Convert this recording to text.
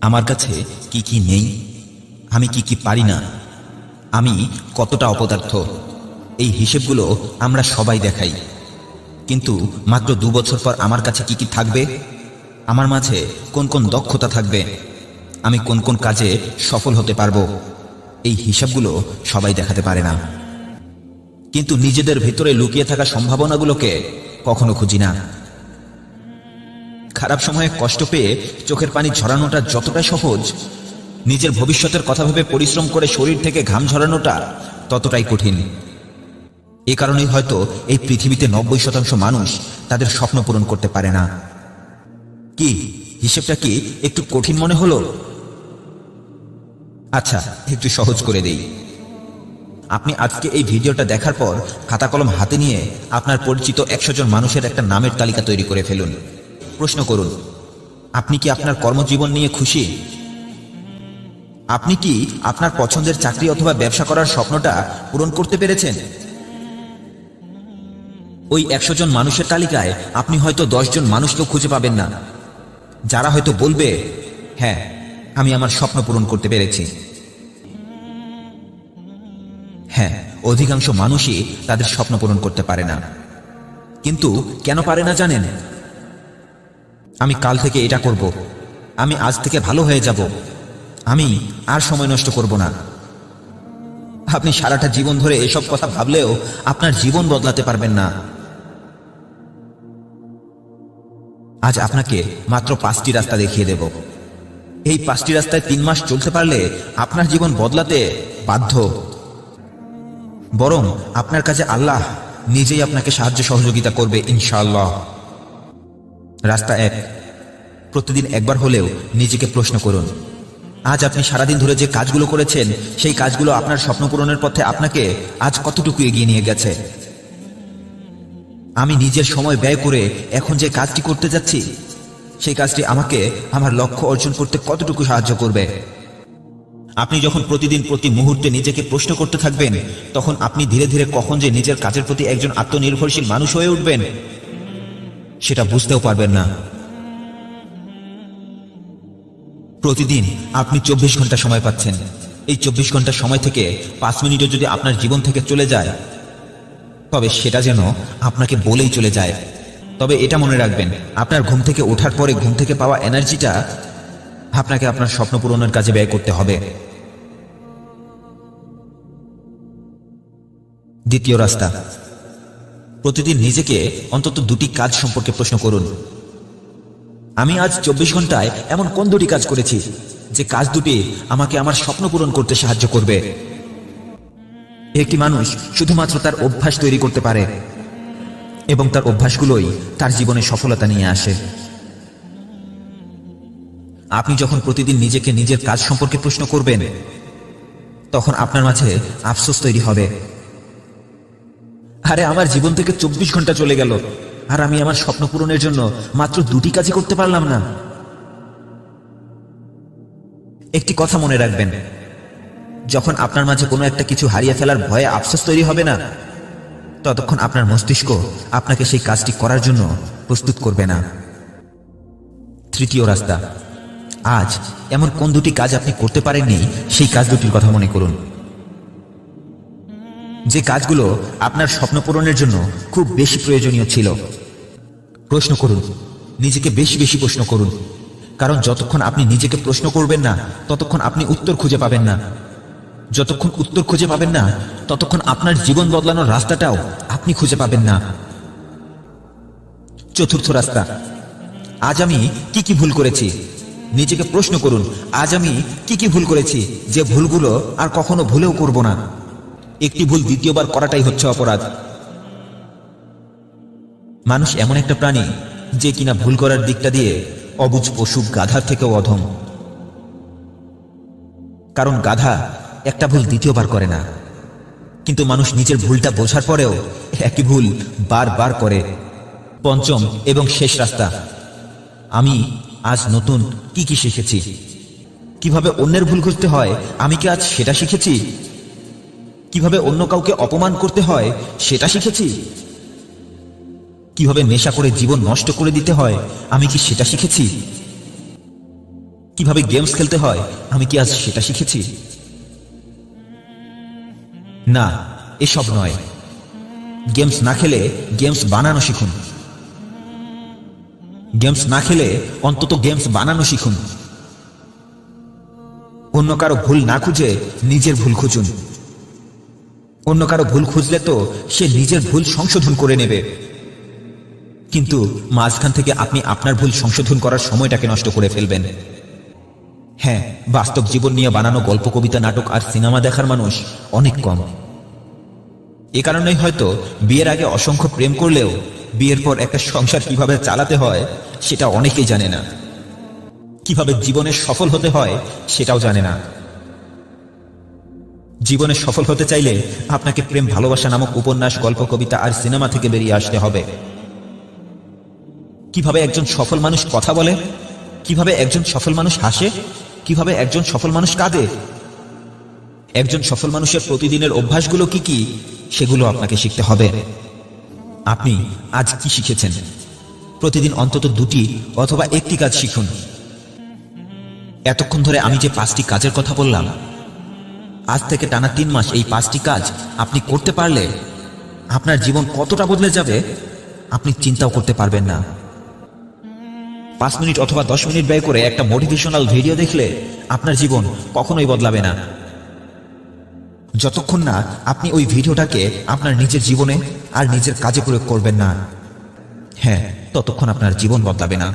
আমার কাছে কি কি নেই, আমি কি কি পারি না, আমি কতটা অপদার্থ, এই হিসেবগুলো আমরা সবাই দেখাই। কিন্তু মাত্র 2 বছর পর আমার কাছে কি কি থাকবে, আমার মাঝে কোন কোন দক্ষতা থাকবে, আমি কোন কোন কাজে সফল হতে পারবো, এই হিসাবগুলো সবাই দেখাতে পারে না। কিন্তু নিজেদের ভিতরে লুকিয়ে থাকা সম্ভাবনাগুলোকে কখনো খুঁজি না। খারাপ সময়ে কষ্ট পেয়ে চোখের পানি ঝরানোটা যতটা সহজ, নিজের ভবিষ্যতের কথা ভেবে পরিশ্রম করে শরীর থেকে ঘাম ঝরানোটা ততটাই কঠিন। এ কারণেই হয়তো এই পৃথিবীতে 90% মানুষ তাদের স্বপ্ন পূরণ করতে পারে না। কি হিসেবটা কি একটু কঠিন মনে হলো? আচ্ছা, একটু সহজ করে দেই। আপনি আজকে এই ভিডিওটা দেখার পর খাতা কলম হাতে নিয়ে আপনার পরিচিত 100 জন মানুষের একটা নামের তালিকা তৈরি করে ফেলুন। প্রশ্ন করুন, আপনি কি আপনার কর্মজীবন নিয়ে খুশি? আপনি কি আপনার পছন্দের চাকরি অথবা ব্যবসা করার স্বপ্নটা পূরণ করতে পেরেছেন? ওই 100 জন মানুষের তালিকায় আপনি হয়তো 10 জন মানুষকেও খুঁজে পাবেন না, যারা হয়তো বলবে, হ্যাঁ, আমি আমার স্বপ্ন পূরণ করতে পেরেছি। হ্যাঁ, অধিকাংশ মানুষই তাদের স্বপ্ন পূরণ করতে পারে না। কিন্তু কেন পারে না জানেন? আমি কাল থেকে এটা করব, আমি আজ থেকে ভালো হয়ে যাব, আমি আর সময় নষ্ট করব না। আপনি সারাটা জীবন ধরে এসব কথা ভাবলেও আপনার জীবন বদলাতে পারবেন না। আজ আপনাকে মাত্র 5টি রাস্তা দেখিয়ে দেব। এই 5টি রাস্তায় 3 মাস চলতে পারলে আপনার জীবন বদলাতে বাধ্য। বরং আপনার কাছে আল্লাহ নিজেই আপনাকে সাহায্য সহযোগিতা করবে ইনশাআল্লাহ। রাস্তা 1, প্রতিদিন একবার হলেও নিজেকে প্রশ্ন করুন, আজ আপনি সারাদিন ধরে যে কাজগুলো করেছেন, সেই কাজগুলো আপনার স্বপ্ন পূরণের পথে আপনাকে আজ কতটুকু এগিয়ে নিয়ে গেছে? আমি নিজের সময় ব্যয় করে এখন যে কাজটি করতে যাচ্ছি, সেই কাজটি আমাকে আমার লক্ষ্য অর্জন করতে কতটুকু সাহায্য করবে? আপনি যখন প্রতিদিন প্রতি মুহূর্তে নিজেকে প্রশ্ন করতে থাকবেন, তখন আপনি ধীরে ধীরে কখন যে নিজের কাজের প্রতি একজন আত্মনির্ভরশীল মানুষ হয়ে উঠবেন, সেটা বুঝতেও পারবেন না। প্রতিদিন আপনি 24 ঘন্টা সময় পাচ্ছেন। এই 24 ঘন্টা সময় থেকে 5 মিনিটও যদি আপনার জীবন থেকে চলে যায়, তবে সেটা যেন আপনাকে বলেই চলে যায়। তবে এটা মনে রাখবেন, আপনার ঘুম থেকে ওঠার পরে ঘুম থেকে পাওয়া এনার্জিটা আপনাকে আপনার স্বপ্ন পূরণের কাজে ব্যয় করতে হবে। দ্বিতীয় রাস্তা, প্রতিদিন নিজেকে অন্তত 2টি কাজ সম্পর্কে প্রশ্ন করুন। আমি আজ 24 ঘন্টায় এমন কোন 2টি কাজ করেছি যে কাজ দুটি আমাকে আমার স্বপ্ন পূরণ করতে সাহায্য করবে? একটি মানুষ শুধুমাত্র তার অভ্যাস তৈরি করতে পারে, এবং তার অভ্যাসগুলোই তার জীবনে সফলতা নিয়ে আসে। আপনি যখন প্রতিদিন নিজেকে নিজের কাজ সম্পর্কে প্রশ্ন করবেন, তখন আপনার মাঝে আফসোস তৈরি হবে, আরে আমার জীবন থেকে 24 ঘন্টা চলে গেল, আর আমি আমার স্বপ্ন পূরণের জন্য মাত্র 2টি কাজই করতে পারলাম না। একটি কথা মনে রাখবেন, যখন আপনার মাঝে কোনো একটা কিছু হারিয়ে ফেলার ভয়ে আফসোস তৈরি হবে না, ততক্ষণ আপনার মস্তিষ্ক আপনাকে সেই কাজটি করার জন্য প্রস্তুত করবে না। তৃতীয় রাস্তা, আজ এমন কোন 2টি কাজ আপনি করতে পারেননি, সেই কাজ দুটির কথা মনে করুন। যে কাজগুলো আপনার স্বপ্ন পূরণের জন্য খুব বেশি প্রয়োজনীয় ছিল। প্রশ্ন করুন, নিজেকে বেশি বেশি প্রশ্ন করুন, কারণ যতক্ষণ আপনি নিজেকে প্রশ্ন করবেন না, ততক্ষণ আপনি উত্তর খুঁজে পাবেন না। যতক্ষণ উত্তর খুঁজে পাবেন না, ততক্ষণ আপনার জীবন বদলানোর রাস্তাটাও আপনি খুঁজে পাবেন না। চতুর্থ রাস্তা, আজ আমি কি কি ভুল করেছি? নিজেকে প্রশ্ন করুন, আজ আমি কি কি ভুল করেছি যে ভুলগুলো আর কখনো ভুলেও করব না। একটি ভুল দ্বিতীয়বার করাটাই হচ্ছে অপরাধ। মানুষ এমন একটা প্রাণী যে কিনা ভুল করার দিকটা দিয়ে অবুঝ পশু গাধার থেকেও অধম। কারণ গাধা একটা ভুল দ্বিতীয়বার করে না, কিন্তু মানুষ নিজের ভুলটা বোঝার পরেও একই ভুল বারবার করে। পঞ্চম এবং শেষ রাস্তা, আমি আজ নতুন কি কি শিখেছি। কিভাবে অন্যের ভুল খুঁজতে হয়, আমি কি আজ সেটা শিখেছি? কিভাবে অন্য কাউকে অপমান করতে হয়, সেটা শিখেছি? কিভাবে নেশা করে জীবন নষ্ট করে দিতে হয়, আমি কি সেটা শিখেছি? কিভাবে গেমস খেলতে হয় আমি কি আজ সেটা শিখেছি? না, এসব নয়। গেমস না খেলে গেমস বানানো শিখুন। গেমস না খেলে অন্তত গেমস বানানো শিখুন। অন্য কারো ভুল না খুঁজে নিজের ভুল খুঁজুন। অন্য কারো ভুল খুঁজলে তো সে নিজের ভুল সংশোধন করে নেবে, কিন্তু মাঝখান থেকে আপনি আপনার ভুল সংশোধন করার সময়টাকে নষ্ট করে ফেলবেন। হ্যাঁ, বাস্তব জীবন নিয়ে বানানো গল্প, কবিতা, নাটক আর সিনেমা দেখার মানুষ অনেক কম। এ কারণেই হয়তো বিয়ের আগে অসংখ্য প্রেম করলেও বিয়ের পর একটা সংসার কিভাবে চালাতে হয় সেটা অনেকেই জানে না। কিভাবে জীবনে সফল হতে হয় সেটাও জানে না। জীবনে সফল হতে চাইলে আপনাকে প্রেম, ভালোবাসা নামক উপন্যাস, গল্প, কবিতা আর সিনেমা থেকে বেরিয়ে আসতে হবে। কিভাবে একজন সফল মানুষ কথা বলে, কিভাবে একজন সফল মানুষ হাসে, কিভাবে একজন সফল মানুষ কাঁদে, একজন সফল মানুষের প্রতিদিনের অভ্যাসগুলো কি কি, সেগুলো আপনাকে শিখতে হবে। আপনি আজ কি শিখেছেন? প্রতিদিন অন্তত 2টি অথবা 1টি কাজ শিখুন। এতক্ষণ ধরে আমি যে 5টি কাজের কথা বললাম, আজ থেকে টানা 3 মাস এই 5টি কাজ আপনি করতে পারলে আপনার জীবন কতটা বদলে যাবে আপনি চিন্তাও করতে পারবেন না। 5 মিনিট অথবা 10 মিনিট ব্যয় করে একটা মোটিভেশনাল ভিডিও দেখলে আপনার জীবন কখনোই বদলাবে না, যতক্ষণ না আপনি ওই ভিডিওটাকে আপনার নিজের জীবনে আর নিজের কাজে প্রয়োগ করবেন না। হ্যাঁ, ততক্ষণ আপনার জীবন বদলাবে না।